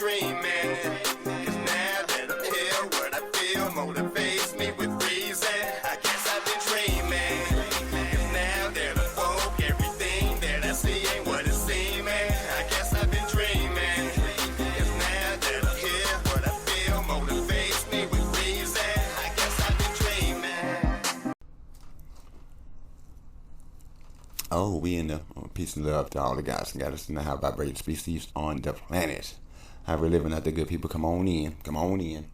dreaming. 'Cause now that I'm here, what I feel motivates me with reason. I guess I've been dreaming. 'Cause now that I'm woke, everything that I see ain't what it seems. I guess I've been dreaming. 'Cause now that I'm here, what I feel motivates me with reason. I guess I've been dreaming. Oh, we in the peace and love to all the guys and gals in the high vibrating species on the planet. How we living out there, good people? Come on in. Come on in.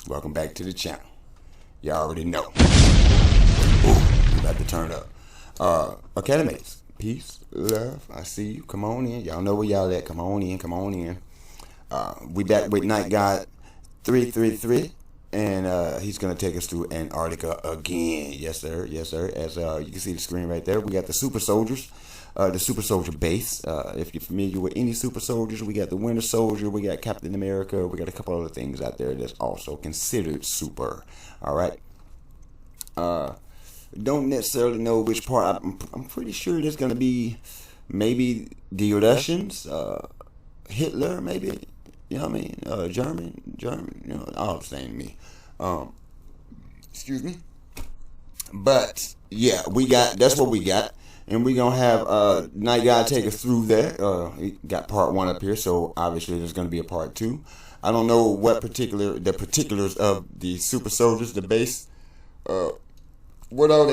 Welcome back to the channel. You already know. Ooh, we about to turn up. Academics, peace, love. I see you. Come on in. Y'all know where y'all at. Come on in. Come on in. We back with Night God 333. And he's going to take us through Antarctica again. Yes, sir. Yes, sir. As you can see the screen right there, we got the super soldiers, the super soldier base. If you're familiar with any super soldiers, we got the Winter Soldier, we got Captain America, we got a couple other things out there that's also considered super. All right. Don't necessarily know which part. I'm pretty sure there's going to be maybe the Russians, Hitler, maybe. You know what I mean? German, you know, all the same to me. Excuse me. But yeah, that's what we got. And we're gonna have Night God take us through that. He got part 1 up here, so obviously there's gonna be a part 2. I don't know what the particulars of the super soldiers, the base, what all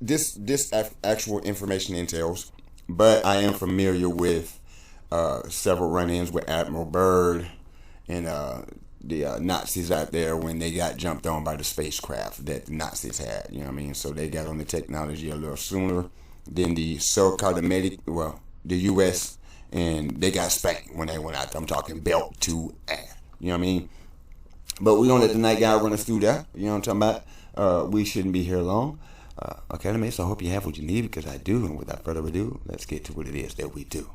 this actual information entails, but I am familiar with several run-ins with Admiral Byrd and the Nazis out there when they got jumped on by the spacecraft that the Nazis had. You know what I mean? So they got on the technology a little sooner than the so-called the U.S. and they got spanked when they went out there. I'm talking belt to ass. You know what I mean? But we're going to let the Night Guy run us through that. You know what I'm talking about? We shouldn't be here long. Okay, so I hope you have what you need, because I do. And without further ado, let's get to what it is that we do.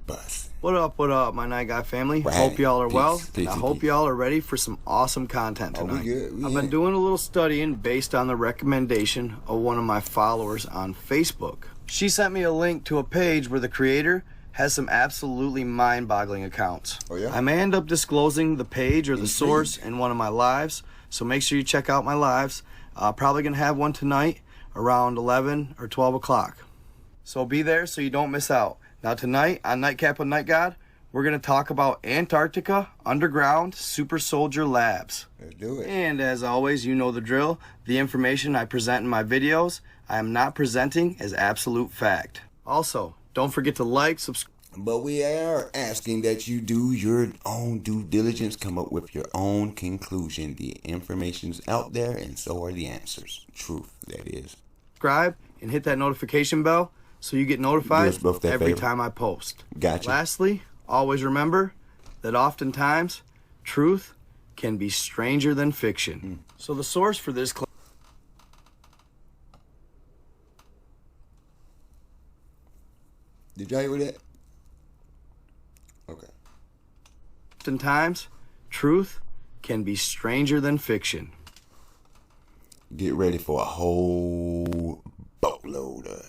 Bus. What up, my Night Guy family? Right. Hope y'all are well. Peace, I hope y'all are ready for some awesome content tonight. We good. I've been doing a little studying based on the recommendation of one of my followers on Facebook. She sent me a link to a page where the creator has some absolutely mind-boggling accounts. Oh, yeah? I may end up disclosing the page or the source in one of my lives, so make sure you check out my lives. Probably gonna have one tonight around 11 or 12 o'clock. So be there so you don't miss out. Now tonight on Nightcap with Night God, we're going to talk about Antarctica Underground Super Soldier Labs. Let's do it. And as always, you know the drill. The information I present in my videos, I am not presenting as absolute fact. Also, don't forget to like, subscribe. But we are asking that you do your own due diligence, come up with your own conclusion. The information's out there, and so are the answers. Truth, that is. Subscribe and hit that notification bell so you get notified every favor. time I post. Gotcha. Lastly, always remember that oftentimes truth can be stranger than fiction. So the source for this claim. Did y'all hear that? Okay. Oftentimes, truth can be stranger than fiction. Get ready for a whole boatload of it.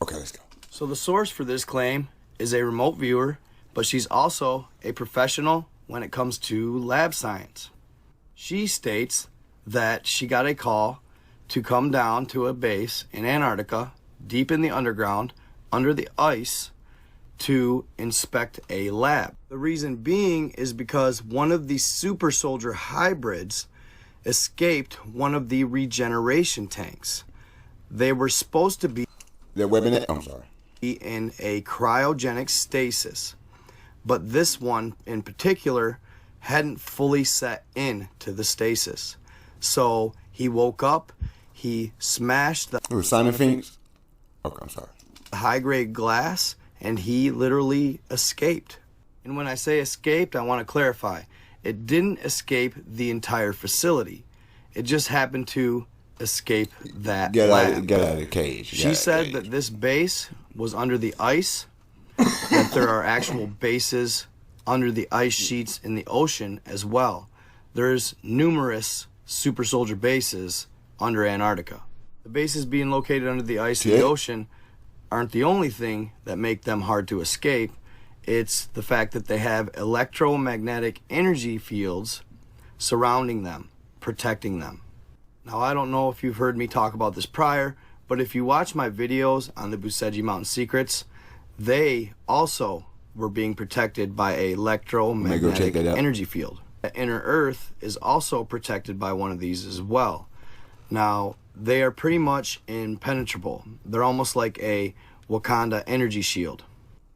Okay, let's go. So the source for this claim is a remote viewer, but she's also a professional when it comes to lab science. She states that she got a call to come down to a base in Antarctica, deep in the underground, under the ice, to inspect a lab. The reason being is because one of the super soldier hybrids escaped one of the regeneration tanks. They were supposed to be I'm sorry. in a cryogenic stasis, but this one in particular hadn't fully set into the stasis. So he woke up, he smashed the It was Simon Phoenix? Okay, I'm sorry. high-grade glass, and he literally escaped. And when I say escaped, I want to clarify. It didn't escape the entire facility. It just happened to escape that lab. Get out of the cage. She said that this base was under the ice, that there are actual bases under the ice sheets in the ocean as well. There's numerous super soldier bases under Antarctica. The bases being located under the ice in the ocean aren't the only thing that make them hard to escape. It's the fact that they have electromagnetic energy fields surrounding them, protecting them. Now, I don't know if you've heard me talk about this prior, but if you watch my videos on the Bustin Mountain Secrets, they also were being protected by an electromagnetic energy field. The inner Earth is also protected by one of these as well. Now, they are pretty much impenetrable. They're almost like a Wakanda energy shield.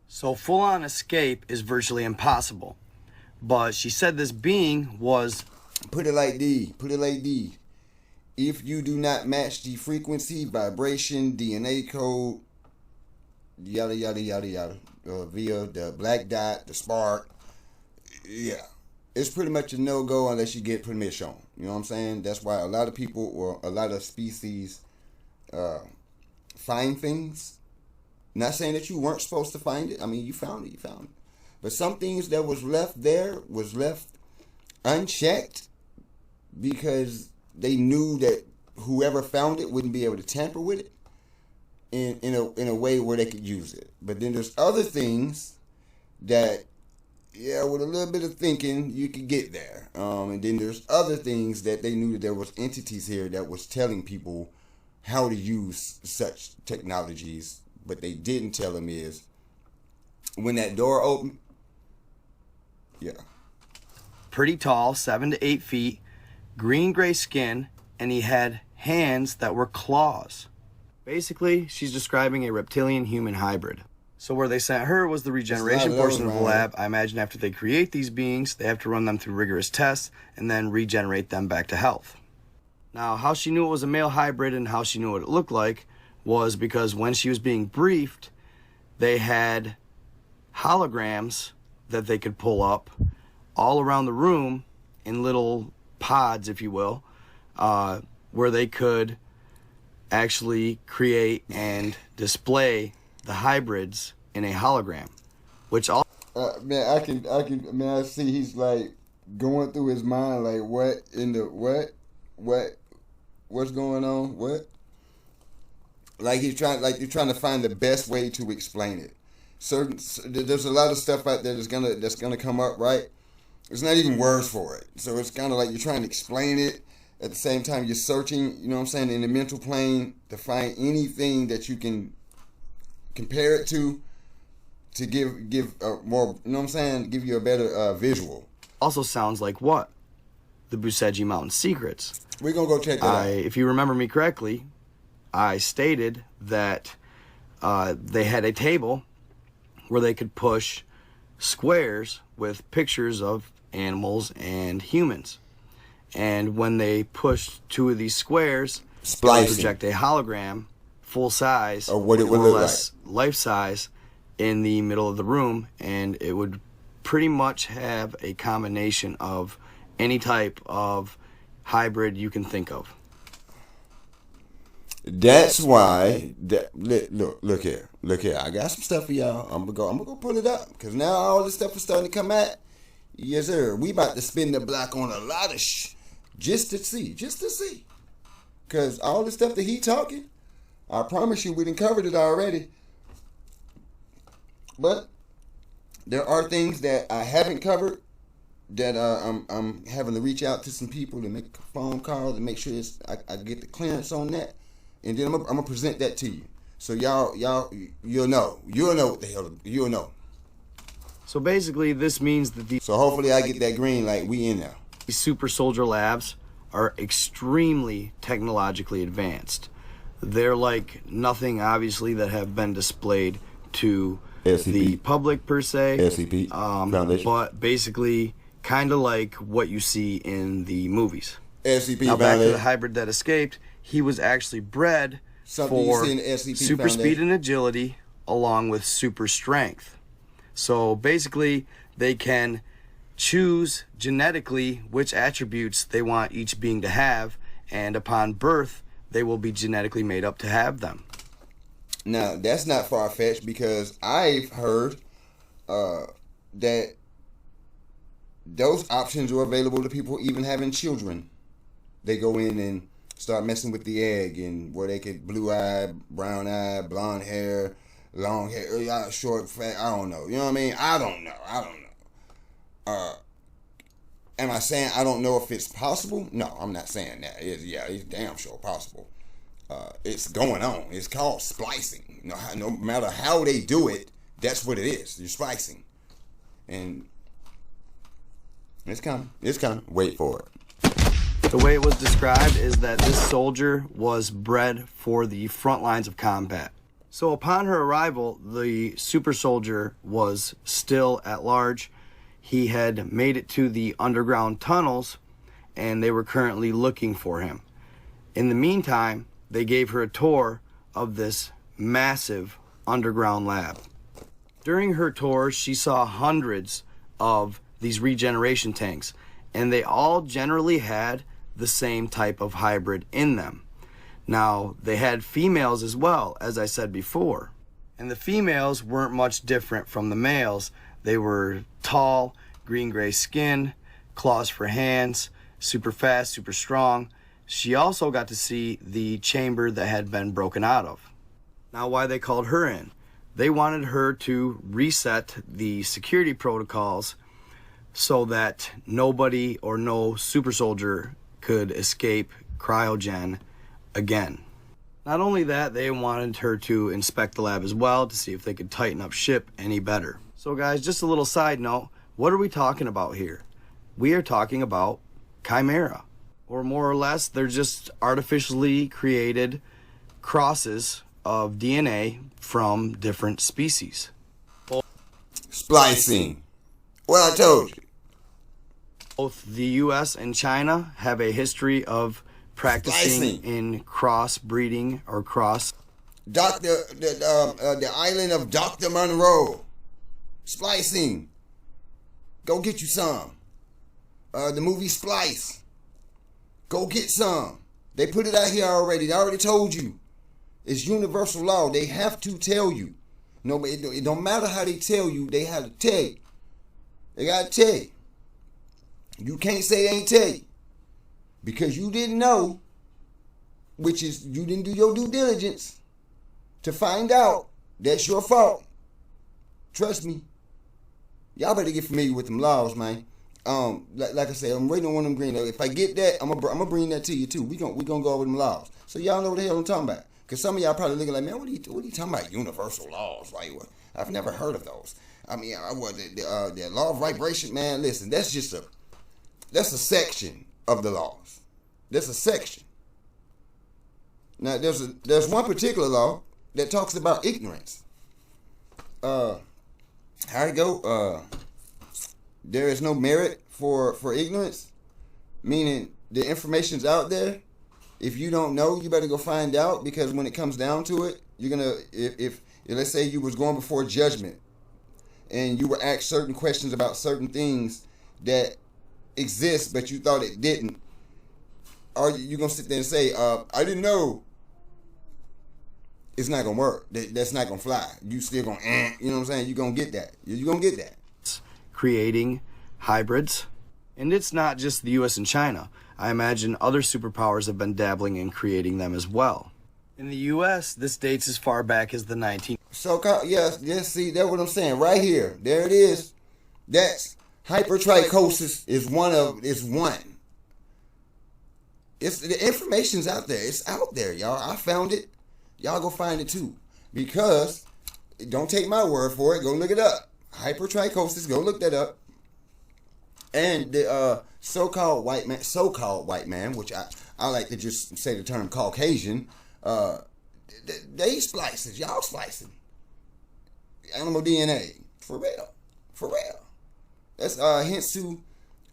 So full-on escape is virtually impossible. But she said this being was... Put it like this. If you do not match the frequency, vibration, DNA code, yada, yada, yada, yada, via the black dot, the spark, yeah, it's pretty much a no-go unless you get permission. You know what I'm saying? That's why a lot of people or a lot of species find things. Not saying that you weren't supposed to find it. I mean, you found it. But some things that was left there was left unchecked because they knew that whoever found it wouldn't be able to tamper with it in a way where they could use it. But then there's other things that, yeah, with a little bit of thinking, you could get there. And then there's other things that they knew that there was entities here that was telling people how to use such technologies. But they didn't tell them is when that door opened, yeah. Pretty tall, 7 to 8 feet, green-gray skin, and he had hands that were claws. Basically, she's describing a reptilian-human hybrid. So where they sent her was the regeneration portion of the lab. I imagine after they create these beings, they have to run them through rigorous tests and then regenerate them back to health. Now, how she knew it was a male hybrid and how she knew what it looked like was because when she was being briefed, they had holograms that they could pull up all around the room in little pods, if you will, where they could actually create and display the hybrids in a hologram, which all I see he's like going through his mind like what's going on, what? Like you're trying to find the best way to explain it. There's a lot of stuff out there that's gonna come up, right? There's not even words for it, so it's kind of like you're trying to explain it. At the same time, you're searching, you know what I'm saying, in the mental plane to find anything that you can compare it to give a more, you know what I'm saying, give you a better visual. Also sounds like what? The Bustin Mountain Secrets. We're gonna go check that out. If you remember me correctly, I stated that they had a table where they could push squares with pictures of animals and humans. And when they pushed two of these squares, they would project a hologram, full size, or what it would more or look less life size, in the middle of the room, and it would pretty much have a combination of any type of hybrid you can think of. That's why. Look here. I got some stuff for y'all. I'm gonna go pull it up because now all this stuff is starting to come out. Yes, sir. We about to spin the block on a lot of just to see. Because all the stuff that he talking, I promise you, we done covered it already. But there are things that I haven't covered that I'm having to reach out to some people to make a phone call to make sure I get the clearance on that. And then I'm gonna present that to you, so you'll know what the hell you'll know. So basically, this means that so hopefully I get that green light. We in there. These super soldier labs are extremely technologically advanced. They're like nothing, obviously, that have been displayed to the public per se. SCP Foundation. But basically, kind of like what you see in the movies. SCP now Foundation. Back to the hybrid that escaped. He was actually bred for super speed and agility along with super strength. So basically, they can choose genetically which attributes they want each being to have, and upon birth, they will be genetically made up to have them. Now, that's not far-fetched because I've heard that those options are available to people even having children. They go in and start messing with the egg, and where they could blue eye, brown eye, blonde hair, long hair, short, fat. I don't know. You know what I mean? I don't know. Am I saying I don't know if it's possible? No, I'm not saying that. It's damn sure possible. It's going on. It's called splicing. No matter how they do it, that's what it is. You're splicing. And it's coming. It's coming. Wait for it. The way it was described is that this soldier was bred for the front lines of combat. So upon her arrival, the super soldier was still at large. He had made it to the underground tunnels, and they were currently looking for him. In the meantime, they gave her a tour of this massive underground lab. During her tour, she saw hundreds of these regeneration tanks, and they all generally had the same type of hybrid in them. Now, they had females as well, as I said before. And the females weren't much different from the males. They were tall, green-gray skin, claws for hands, super fast, super strong. She also got to see the chamber that had been broken out of. Now, why they called her in? They wanted her to reset the security protocols so that nobody or no super soldier could escape cryogen again. Not only that, they wanted her to inspect the lab as well to see if they could tighten up ship any better. So guys, just a little side note, what are we talking about here? We are talking about chimera, or more or less, they're just artificially created crosses of DNA from different species. Splicing. Well, I told you. Both the U.S. and China have a history of practicing in crossbreeding or cross. The island of Dr. Monroe. Splicing. Go get you some. The movie Splice. Go get some. They put it out here already. They already told you. It's universal law. They have to tell you. No, it don't matter how they tell you. They have to tell you. They got to tell you. You can't say they ain't tell you. Because you didn't know, which is you didn't do your due diligence to find out. That's your fault. Trust me. Y'all better get familiar with them laws, man. Like I said, I'm waiting on one of them green. If I get that, I'm gonna bring that to you too. We gonna go over them laws, so y'all know what the hell I'm talking about. Cause some of y'all probably looking like, man, what are you talking about? Universal laws, like what? I've never heard of those. I mean, the law of vibration, man. Listen, that's a section of the laws. That's a section. Now there's one particular law that talks about ignorance. How it go? There is no merit for ignorance, meaning the information's out there. If you don't know, you better go find out, because when it comes down to it, you're gonna if let's say you was going before judgment and you were asked certain questions about certain things that exist but you thought it didn't, are you gonna sit there and say, I didn't know? It's not gonna work. That's not gonna fly. You still gonna, you know what I'm saying? You're gonna get that. You're gonna get that. Creating hybrids. And it's not just the US and China. I imagine other superpowers have been dabbling in creating them as well. In the US, this dates as far back as the 19... Yes, see, that's what I'm saying. Right here. There it is. That's hypertrichosis is one. It's the information's out there. It's out there, y'all. I found it. Y'all go find it too. Because, don't take my word for it. Go look it up. Hypertrichosis. Go look that up. And the so-called white man, which I like to just say the term Caucasian, they splices. Y'all splicing. Animal DNA. For real. That's hints to,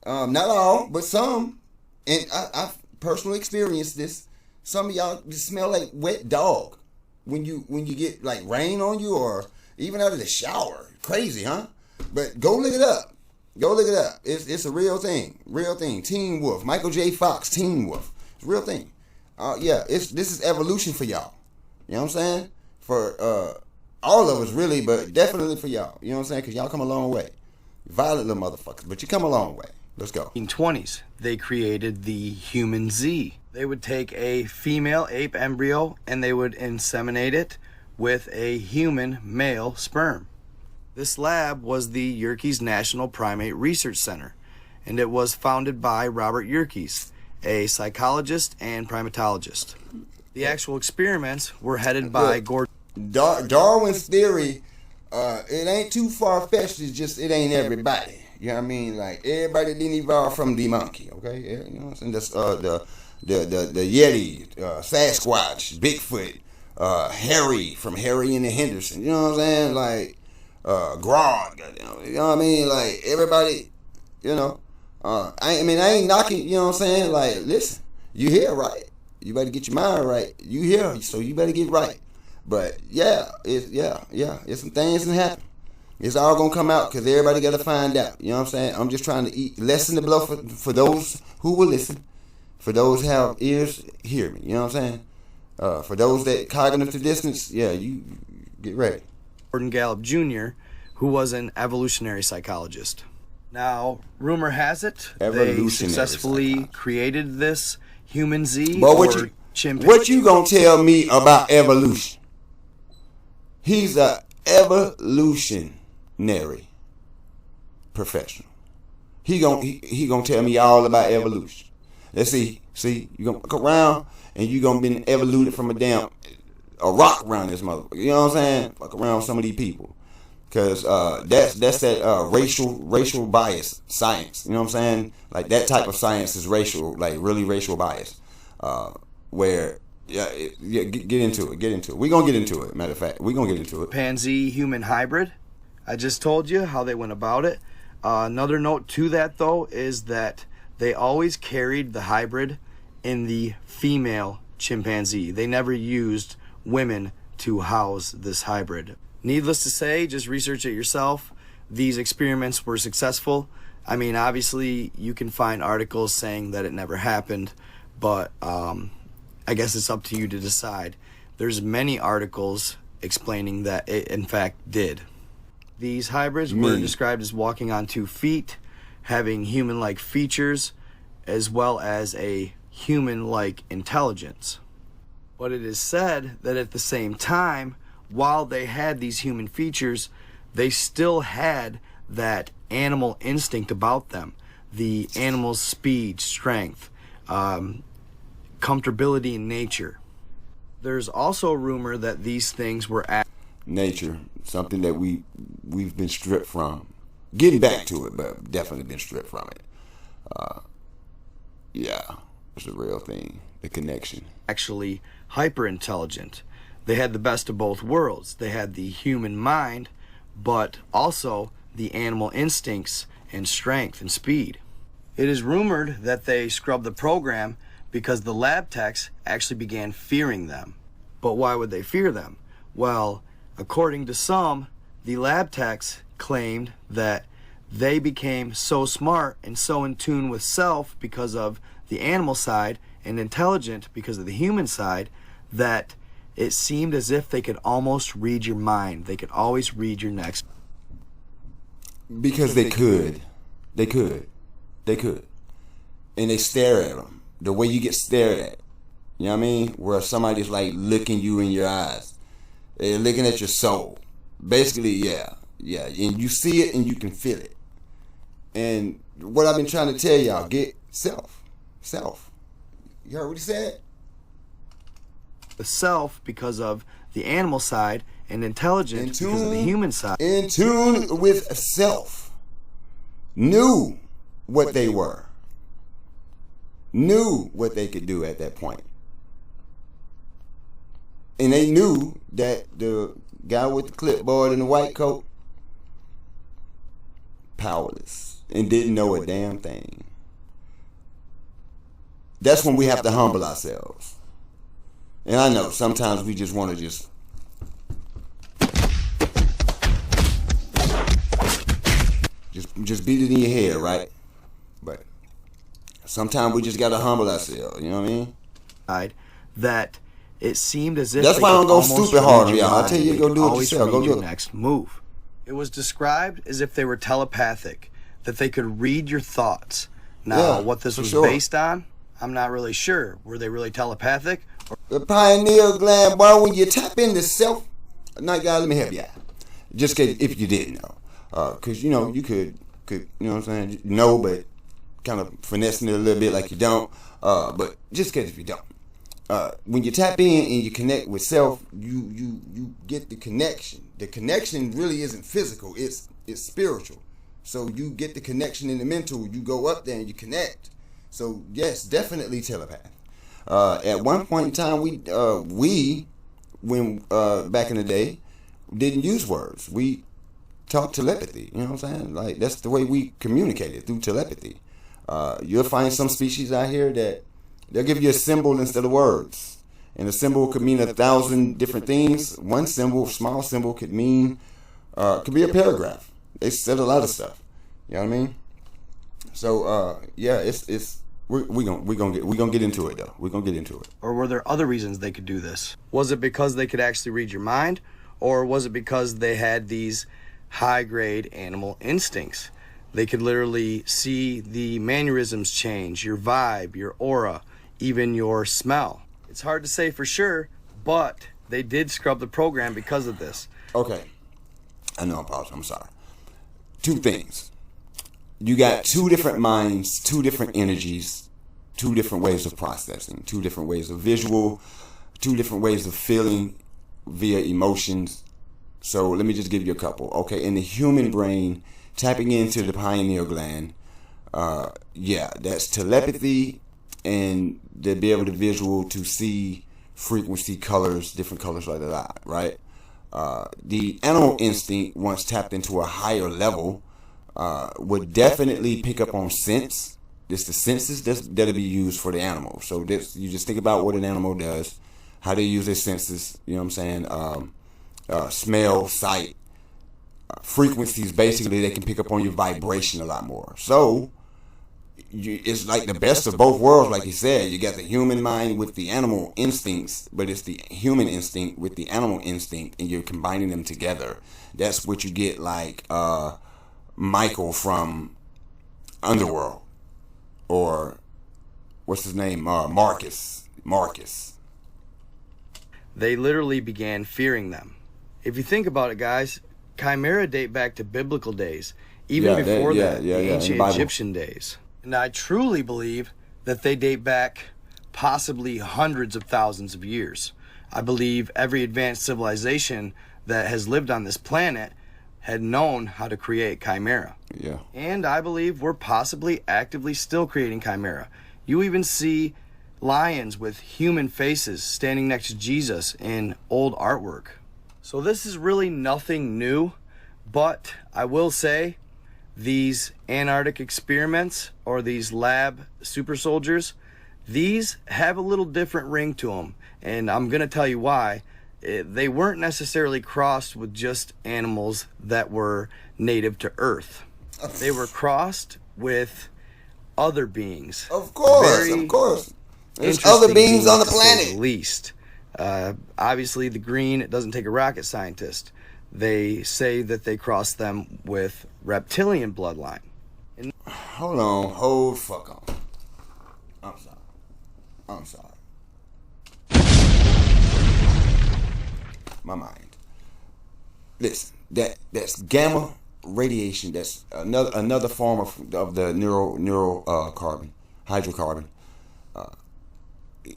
not all, but some. And I've personally experienced this. Some of y'all just smell like wet dog when you get like rain on you, or even out of the shower. Crazy, huh? But go look it up. It's a real thing. Teen Wolf. Michael J. Fox, Teen Wolf. It's a real thing. This is evolution for y'all. You know what I'm saying? For all of us, really, but definitely for y'all. You know what I'm saying? Because y'all come a long way. Violent little motherfuckers, but you come a long way. Let's go. In the 1920s, they created the human Z. They would take a female ape embryo and they would inseminate it with a human male sperm. This lab was the Yerkes National Primate Research Center, and it was founded by Robert Yerkes, a psychologist and primatologist. The actual experiments were headed by Gordon. Darwin's theory, it ain't too far-fetched, it's just it ain't everybody. You know what I mean? Like, everybody didn't evolve from the monkey, okay? You know what I'm saying? That's, the Yeti, Sasquatch, Bigfoot, Harry from Harry and the Henderson. You know what I'm saying? Like, Grog, you know what I mean? Like, everybody, you know. I ain't knocking, you know what I'm saying? Like, listen, you here, right? You better get your mind right. You here, so you better get right. But, it's some things that happen. It's all going to come out because everybody got to find out. You know what I'm saying? I'm just trying to lessen the blow for those who will listen. For those who have ears, hear me. You know what I'm saying? For those that cognitive distance, you get ready. Gordon Gallup Jr., who was an evolutionary psychologist. Now, rumor has it, they successfully created this human Z or chimpanzee. What you gonna tell me about evolution? He's a evolutionary professional. He gonna tell me all about evolution. Let's see, you gonna look around and you gonna be evoluted from a rock around this motherfucker. You know what I'm saying? Fuck around with some of these people. Cause that's that racial bias science. You know what I'm saying? Like, that type of science is racial, like really racial bias. Where get into it. We're gonna get into it. Matter of fact, we're gonna get into it. Chimpanzee human hybrid. I just told you how they went about it. Another note to that, though, is that they always carried the hybrid in the female chimpanzee. They never used women to house this hybrid. Needless to say, just research it yourself. These experiments were successful. I mean, obviously, you can find articles saying that it never happened, but I guess it's up to you to decide. There's many articles explaining that it, in fact, did. These hybrids were described as walking on 2 feet, having human-like features, as well as a human-like intelligence. But it is said that at the same time, while they had these human features, they still had that animal instinct about them. The animal's speed, strength, comfortability in nature. There's also a rumor that these things were nature, something that we've been stripped from. Getting back to it, but definitely been stripped from it. It's a real thing. The connection. Actually hyper intelligent. They had the best of both worlds. They had the human mind, but also the animal instincts and strength and speed. It is rumored that they scrubbed the program because the lab techs actually began fearing them. But why would they fear them? Well, according to some, the lab techs claimed that they became so smart and so in tune with self because of the animal side and intelligent because of the human side that it seemed as if they could almost read your mind. They could always read your next. Because they could. And they stare at them. The way you get stared at. You know what I mean? Where somebody's like looking you in your eyes. They're looking at your soul. Basically, yeah. And you see it and you can feel it. And what I've been trying to tell y'all, get self. You heard what he said? The self because of the animal side and intelligence because of the human side. In tune with self. Knew what they were. Knew what they could do at that point. And they knew that the guy with the clipboard and the white coat, powerless, and didn't know a damn thing. That's when we have to humble ourselves. And I know sometimes we just want to just beat it in your head, right? But sometimes we just got to humble ourselves, you know what I mean? That it seemed as if that's why I don't go stupid hard on y'all. I'll tell you, go do it yourself. Go do your next move. It was described as if they were telepathic, that they could read your thoughts. Now, what this was based on, I'm not really sure. Were they really telepathic? The pineal gland, boy, when you tap into self, night guy, let me help you out. Just if you didn't know. Because, you could, you know what I'm saying, know, but kind of finessing it a little bit like you don't. But just in case if you don't. When you tap in and you connect with self, you get the connection. The connection really isn't physical, it's spiritual. So you get the connection in the mental, you go up there and you connect. So yes, definitely telepath. At one point in time, when back in the day, didn't use words. We talked telepathy. You know what I'm saying? Like, that's the way we communicated, through telepathy. You'll find some species out here that they'll give you a symbol instead of words. And a symbol could mean 1,000 different things. One symbol, small symbol, could mean, could be a paragraph. They said a lot of stuff. You know what I mean? So, yeah, we're gonna get into it though. We're gonna get into it. Or were there other reasons they could do this? Was it because they could actually read your mind? Or was it because they had these high-grade animal instincts? They could literally see the mannerisms change, your vibe, your aura, even your smell. It's hard to say for sure, but they did scrub the program because of this. Okay. I know, I'm sorry. Two things. You got two different minds, two different energies, two different ways of processing, two different ways of visual, two different ways of feeling via emotions. So let me just give you a couple. Okay, in the human brain, tapping into the pineal gland, that's telepathy, and to be able to see frequency, colors, different colors like that, right? The animal instinct, once tapped into a higher level, would definitely pick up on sense. It's the senses that'll be used for the animal. So you just think about what an animal does, how they use their senses, you know what I'm saying? Smell, sight, frequencies. Basically, they can pick up on your vibration a lot more. So it's like the best of both worlds, like you said. You got the human mind with the animal instincts, but it's the human instinct with the animal instinct, and you're combining them together. That's what you get, like Michael from Underworld, or what's his name, Marcus. They literally began fearing them. If you think about it, guys, chimera date back to biblical days, even before that, the ancient Egyptian days. And I truly believe that they date back possibly hundreds of thousands of years. I believe every advanced civilization that has lived on this planet had known how to create chimera. Yeah. And I believe we're possibly actively still creating chimera. You even see lions with human faces standing next to Jesus in old artwork. So this is really nothing new, but I will say these Antarctic experiments, or these lab super soldiers, these have a little different ring to them, and I'm going to tell you why. They weren't necessarily crossed with just animals that were native to Earth. They were crossed with other beings. Of course. There's other beings on the planet. At least. Obviously, the green, it doesn't take a rocket scientist. They say that they crossed them with reptilian bloodline. Hold fuck on. I'm sorry. My mind. Listen, that's gamma radiation. That's another form of the hydrocarbon.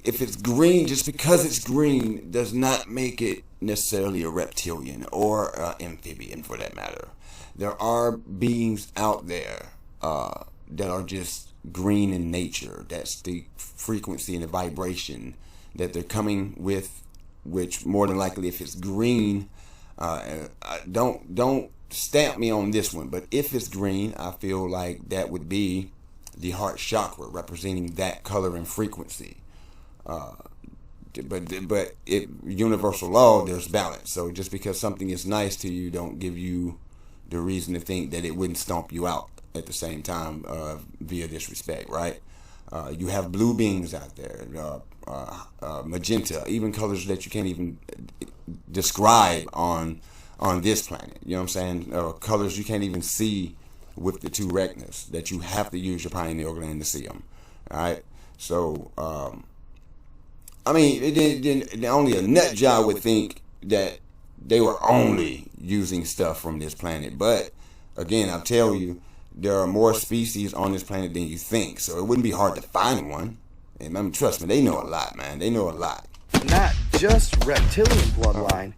If it's green, just because it's green does not make it necessarily a reptilian or amphibian, for that matter. There are beings out there that are just green in nature. That's the frequency and the vibration that they're coming with, which more than likely, if it's green, don't stamp me on this one, but if it's green, I feel like that would be the heart chakra, representing that color and frequency. But universal law, there's balance. So just because something is nice to you, don't give you the reason to think that it wouldn't stomp you out at the same time via disrespect, right? You have blue beings out there, magenta, even colors that you can't even describe on this planet. You know what I'm saying? Colors you can't even see with the two retinas, that you have to use your pineal gland to see them. All right? So, I mean, only a nut job would think that they were only using stuff from this planet. But again, I'll tell you, there are more species on this planet than you think, so it wouldn't be hard to find one. And I mean, trust me, they know a lot, man. They know a lot. Not just reptilian bloodline,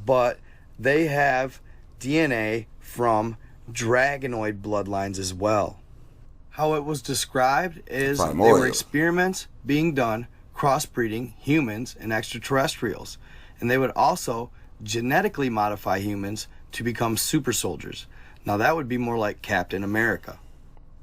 but they have DNA from dragonoid bloodlines as well. How it was described is they were experiments being done crossbreeding humans and extraterrestrials, and they would also genetically modify humans to become super soldiers. Now that would be more like Captain America.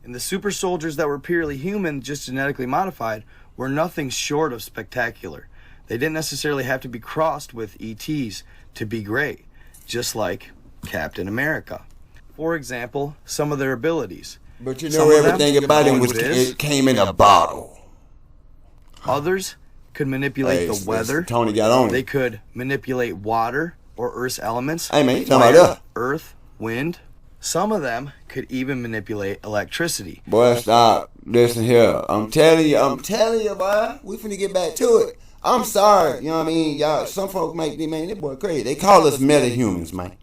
And the super soldiers that were purely human, just genetically modified, were nothing short of spectacular. They didn't necessarily have to be crossed with ETs to be great, just like Captain America. For example, some of their abilities. But you know, everything about him it came in a bottle. Others could manipulate the weather. Tony got on. They could manipulate water or Earth's elements. Hey man, you talking about that? Earth, wind. Some of them could even manipulate electricity. Boy, stop. Listen here. I'm telling you, boy. We finna get back to it. I'm sorry. You know what I mean? Y'all, some folks make me, man, this boy crazy. They call us metahumans, man.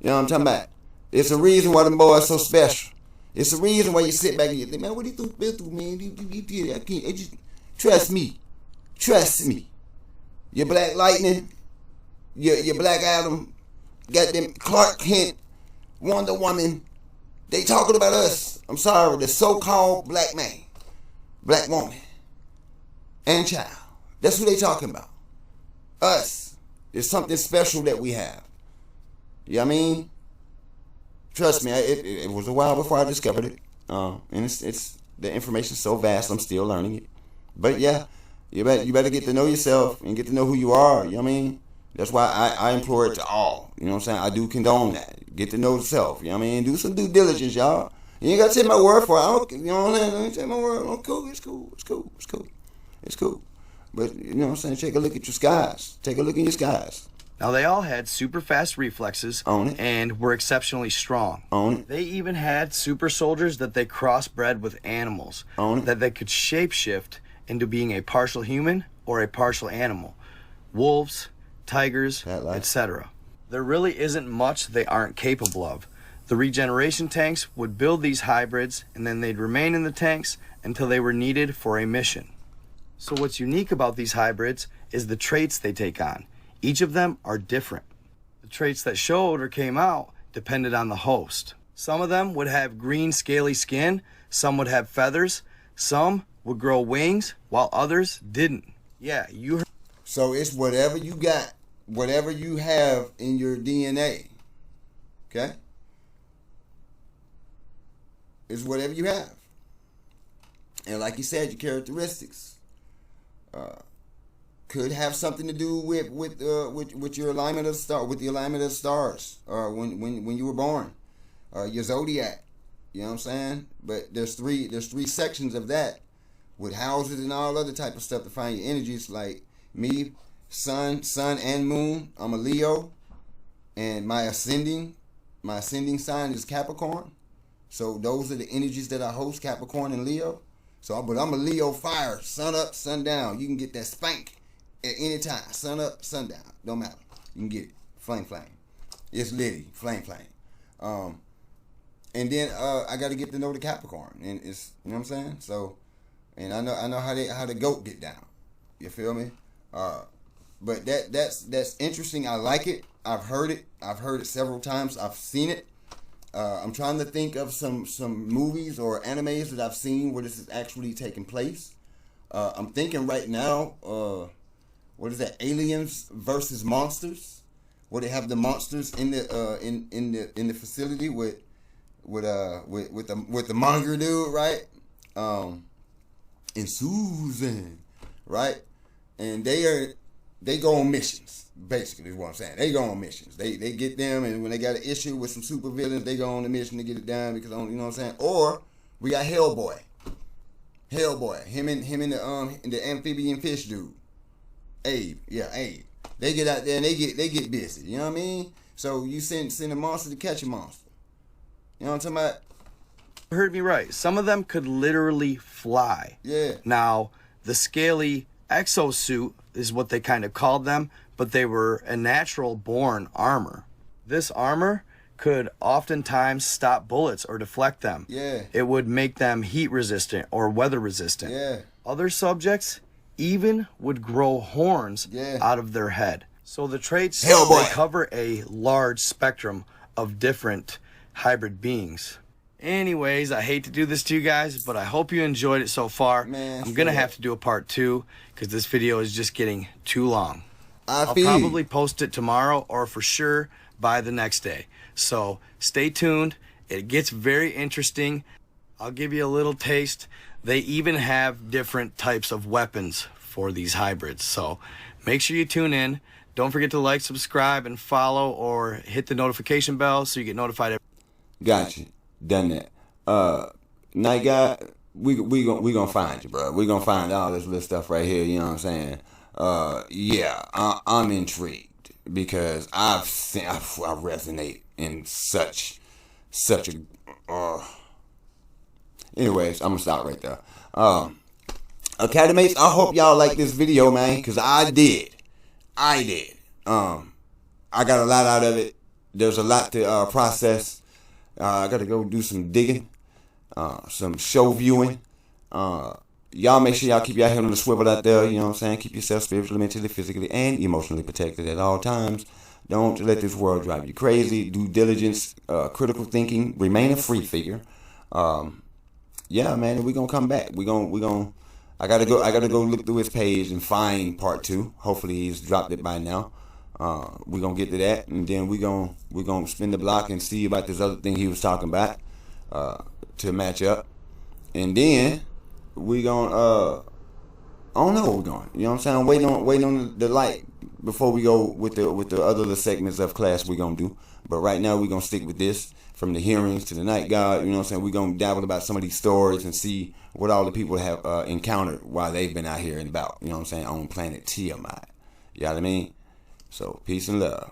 You know what I'm talking about? It's a reason why them boys so special. It's a reason why you sit back and you think, man, what you been through, man? I can't, just trust me. Trust me. Your Black Lightning, your Black Adam, got them Clark Kent, Wonder Woman. They talking about us. I'm sorry, the so-called black man, black woman, and child. That's who they talking about. Us. It's something special that we have. You know what I mean? Trust me, it was a while before I discovered it. And it's the information's so vast, I'm still learning it. But yeah, you better get to know yourself and get to know who you are. You know what I mean? That's why I implore it to all. You know what I'm saying? I do condone that. Get to know yourself. You know what I mean? Do some due diligence, y'all. You ain't got to take my word for it. You know what I'm saying? I ain't take my word. Oh, cool. It's cool. It's cool. It's cool. It's cool. But, you know what I'm saying? Take a look at your skies. Take a look in your skies. Now, they all had super fast reflexes and were exceptionally strong. They even had super soldiers that they crossbred with animals that they could shapeshift into being a partial human or a partial animal. Wolves, tigers, etc. There really isn't much they aren't capable of. The regeneration tanks would build these hybrids, and then they'd remain in the tanks until they were needed for a mission. So what's unique about these hybrids is the traits they take on. Each of them are different. The traits that showed or came out depended on the host. Some of them would have green scaly skin, some would have feathers, some would grow wings, while others didn't. Yeah, you heard. So it's whatever you got, whatever you have in your DNA, okay? It's whatever you have. And like you said, your characteristics could have something to do with your alignment of the star, with the alignment of the stars, when you were born, your zodiac. You know what I'm saying? But there's three sections of that, with houses and all other type of stuff to find your energies. Like me, sun and moon. I'm a Leo, and my ascending sign is Capricorn. So those are the energies that I host, Capricorn and Leo. So, but I'm a Leo fire, sun up, sun down. You can get that spank at any time, sun up, sun down, don't matter. You can get it, flame. It's litty, flame. And then I got to get to know the Capricorn, and it's, you know what I'm saying. So, and I know how the goat get down. You feel me? But that's interesting. I like it. I've heard it several times. I've seen it. I'm trying to think of some movies or animes that I've seen where this is actually taking place. I'm thinking right now, what is that? Aliens versus Monsters, where they have the monsters in the facility with the monger dude, right? And Susan, right? And they go on missions. Basically, is what I'm saying. They go on missions. They get them, and when they got an issue with some super villains, they go on the mission to get it done because, you know what I'm saying. Or we got Hellboy, him and the amphibian fish dude, Abe. They get out there and they get busy. You know what I mean? So you send a monster to catch a monster. You know what I'm talking about? You heard me right. Some of them could literally fly. Yeah. Now the scaly exosuit is what they kind of called them, but they were a natural born armor. This armor could oftentimes stop bullets or deflect them. Yeah. It would make them heat resistant or weather resistant. Yeah. Other subjects even would grow horns out of their head. So the traits, they cover a large spectrum of different hybrid beings. Anyways, I hate to do this to you guys, but I hope you enjoyed it so far. Man, I'm going to have to do a part 2 because this video is just getting too long. I'll feel probably post it tomorrow or for sure by the next day. So stay tuned. It gets very interesting. I'll give you a little taste. They even have different types of weapons for these hybrids. So make sure you tune in. Don't forget to like, subscribe, and follow, or hit the notification bell so you get notified. Gotcha. Done that. Night guy, we gonna find you, bro. We gonna find all this little stuff right here. You know what I'm saying? Yeah, I'm intrigued because I resonate in such a. Anyways, I'm gonna stop right there. Academates, I hope y'all like this video, man, cause I did. I got a lot out of it. There's a lot to process. I gotta go do some digging, some show viewing. Y'all make sure y'all keep your head on the swivel out there. You know what I'm saying? Keep yourself spiritually, mentally, physically, and emotionally protected at all times. Don't let this world drive you crazy. Due diligence, critical thinking. Remain a free figure. Yeah, man, we gonna come back. We gonna. I gotta go look through his page and find part 2. Hopefully he's dropped it by now. We gonna get to that, and then we gonna spin the block and see about this other thing he was talking about to match up, and then we gonna I don't know where we're going. You know what I'm saying? Waiting on the light before we go with the other little segments of class we gonna do. But right now we gonna stick with this, from the hearings to the night guard. You know what I'm saying? We gonna dabble about some of these stories and see what all the people have encountered while they've been out here and about. You know what I'm saying? On planet Tiamat. You know what I mean? So peace and love.